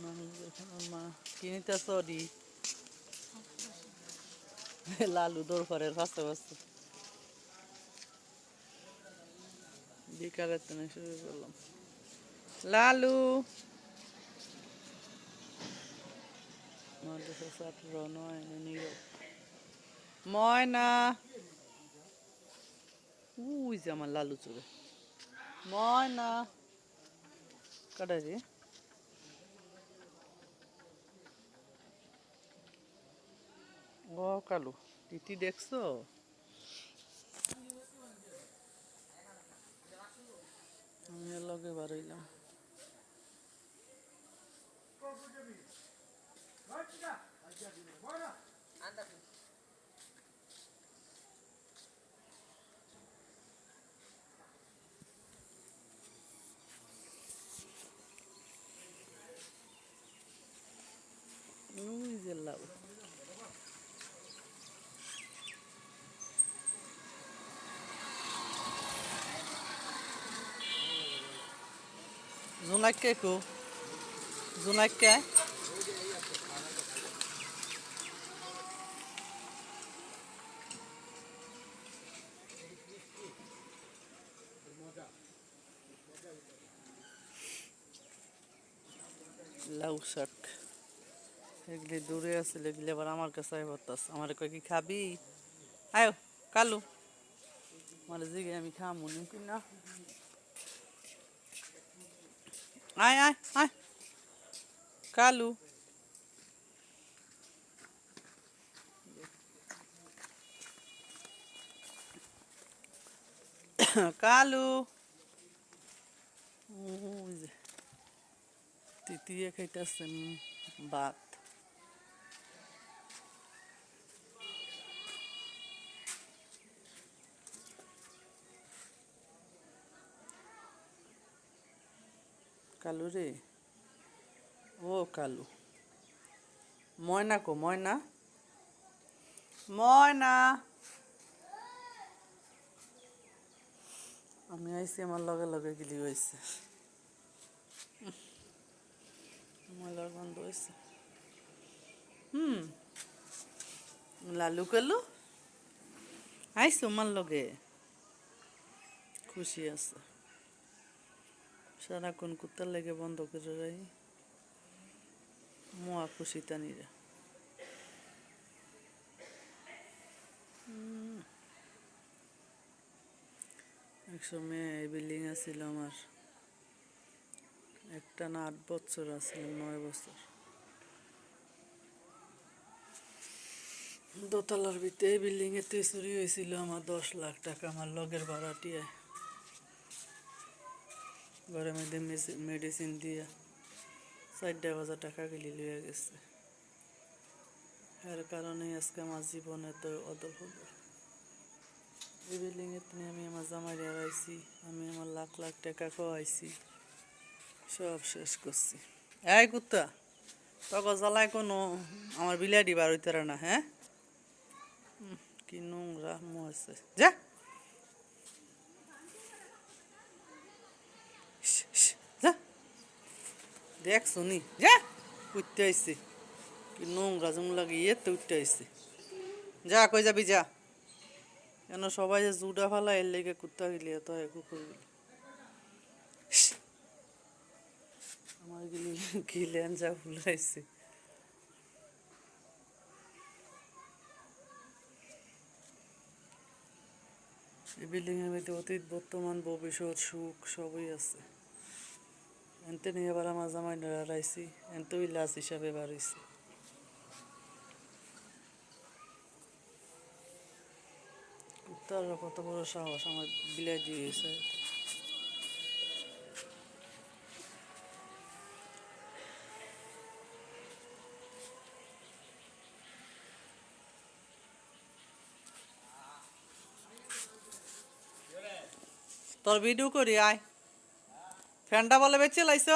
মা কিনিতে সরি লালু দৌড় করে ফাঁসতে ফাঁসতে বিকালে তো শুরু করলাম লালু ময়না উই যে আমার লালু চুরে ময়না কাটাই রে ও কালু তিতি দেখছো আমি লগে বাড়াইলাম ওই যে লাউ জোনাককে কো জোনাককে লাউ শাক এগুলি দূরে আছে এগুলি আবার আমার কাছে আইবতাস আমার কয় কি খাবি আয়ো কালু আমার জিগে আমি খামু নিমকি না আয় আয় আয় কালু কালু ওই যে তিতিয়ে খাইতেছে ভাত কালু রে ও কালু ময়না কো ময়না ময়না আমি আইছি আমার লগে লগে গিলি হয়েছে ময়লার গন্ধ হয়েছে লালু কালু আইসো আমার লগে খুশি আছে সারাক্ষণ কুত্তার লেগে বন্ধ করে রাখি মোয়া খুশি তানিরা একসময় এই বিল্ডিং আছিল আমার একটা না 8 বছর আছিল 9 বছর দোতলার ভিতরে এই বিল্ডিং এতে চুরি হয়েছিল আমার 10 লাখ টাকা আমার লগের ভাড়াটিয়া ঘরের মধ্যে মেডিসিন দিয়া 4,000 টাকা গেলি লিয়ে গেছে এর কারণে আজকে আমার জীবনে তো অদল হলো এই বিল্ডিং এ আমি আমার জামাই হারাইছি আমি আমার লাখ লাখ টাকা খাওয়াইছি সব শেষ করছি এই কুত্তা তখন জ্বালায় কোনো আমার বিলাডি বার হইতে না হ্যাঁ কি নোংরা মুখ আছে যা যা দেখ শুনি যা উঠতে আইসি কি নোংরা যেমন লাগে ইয়েতে উঠতে আইসি যা কই যাবি যা কেন সবাই যে জুডা ফালা এর লেগে কুত্তা গিলি এত কুকুর গিলি আমার গিলি গিলেন যা ফুলাইছে এই বিল্ডিং এর মধ্যে অতীত বর্তমান ভবিষ্যৎ সুখ সবই আছে এনতে নিয়ে আবার আমার জামাই হারাইছি এনতেই লাশ হিসাবে বাড়িছি কুত্তার কত বড় সাহস আমার বিলাই দিয়েছে তোর ভিডিও করি আয় ফ্যানটা বলে বেঁচে লাইছ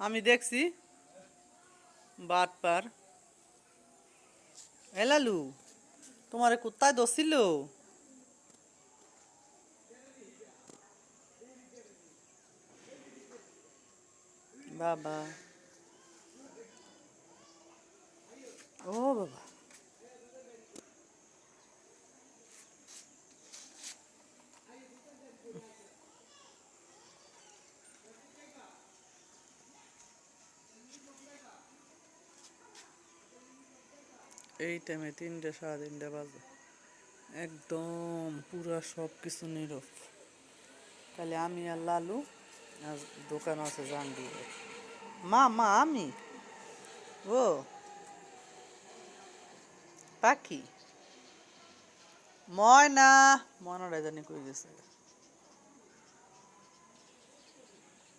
আমি দেখছি বাট পার এলালু তোমারে কুত্তায় দোষিল বাবা, ও বাবা, এই টাইমে 3টা 3:30 বাজে, একদম পুরা সব কিছু নীরব। তাহলে আমি আর লালু আর দোকান আছে জাহাঙ্গীরের। মা মা আমি, ও পাখি, ময়না, ময়নাটা জানি কই গেছে,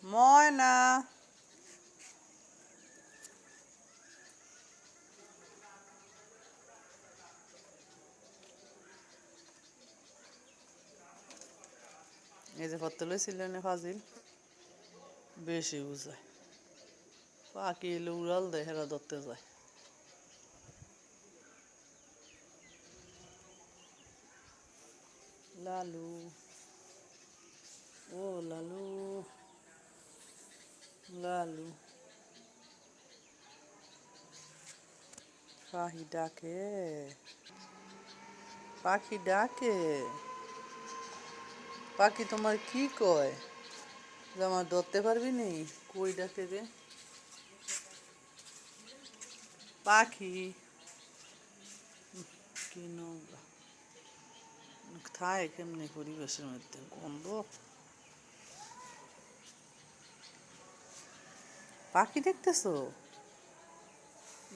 ময়না, এই যে পত্র লইছিলেন ফাজিল, বেশি বুঝায়, পাখি এলে উড়াল দেয়, হেরা ধরতে যায়। লালু, ও লালু, লালু, পাখি ডাকে, পাখি ডাকে, পাখি তোমার কি কয় যে আমার ধরতে পারবি নি? কই ডাকে রে পাখি, কি নোংরা থায় কেমনি পরিবেশের মধ্যে গন্ধ। পাখি দেখতেছো?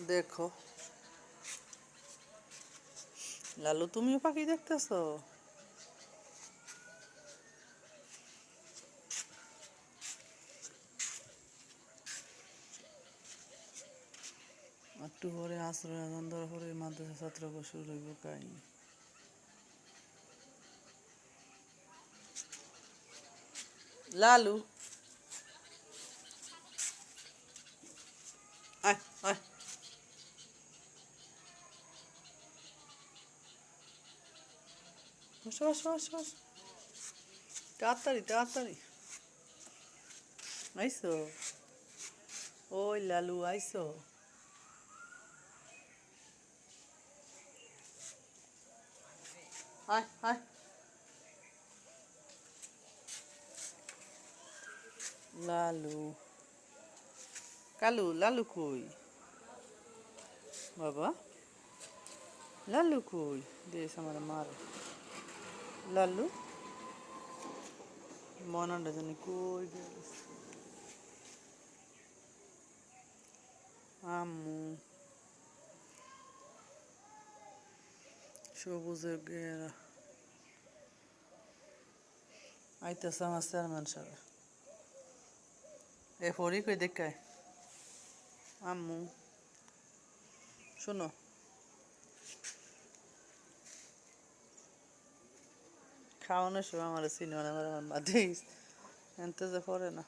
দেখো লালু, তুমিও পাখি দেখতেছো? একটু পরে আশ্রয় আজান দেওয়ার পরে মাদ্রাসা ছাত্র শুরু হইব কাহিনী। লালু, আয় আয়, বসো বসো বসো বসো, তাড়াতাড়ি তাড়াতাড়ি আইসো, ওই লালু আইসো, আয় আয়, লালু, কালু, লালু কই বাবা, লালু কই, দেশ আমার মার, লালু, মনাটা জানি কই গেছে, আম্মু, সবুজের ঘেরা, আইতেছে আমার চেয়ারম্যান সাহেব, এ ফরি কই দেখায়, আম্মু, শোনো, খাওয়ানোর সময় আমার সিনেমা আমার আমার মা দিস এনতে যে পড়ে না,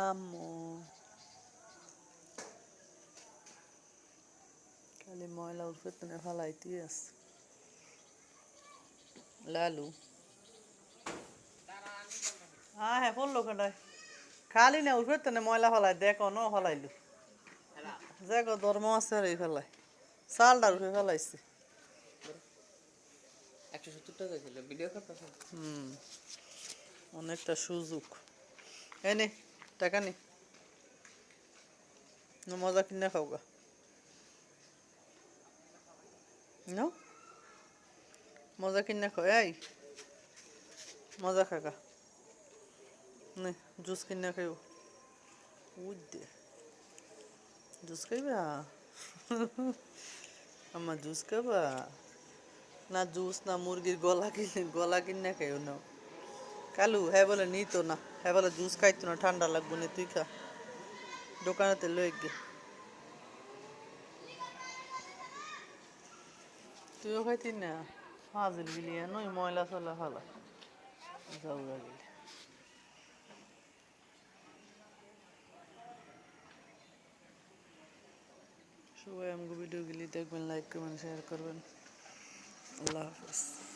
আম্মু, খালি ময়লা উঠবে তো ফালাইতেই আছে, লালু, হ্যাঁ হ্যাঁ পড়লো কেটায়, খালি না উঠবে তো ময়লা ফেলাই, দেখো ন ফেলাইলু, যে গো ধর্ম আছে আর এই ফেলাই, চালটা উঠে ফেলাইছে, 170 টাকা ছিল ভিডিও করতে, অনেকটা সুযোগ, এনে টাকা নে, মজা কিনে খাও গা, ন মজা কিনে খাও, এই মজা খাগা, নে জুস কিনে খাইও, উদ্দে জুস খাইবা, আমার জুস খাবা, না জুস না মুরগির গলা কিনে খাইও না, কালু হ্যাঁ বলে নিত না, হ্যাঁ বলে জুস খাইতো না, ঠান্ডা লাগবো না, তুই খা, দোকানেতে লই গে, তুইও খাইতি না, ফাজিল গিলিয়ে নই ময়লা চলা ফালা, যাওয়া গেলে সবাই আমাকে ভিডিওগুলি দেখবেন, লাইক করবেন, শেয়ার করবেন, আল্লাহ হাফেজ।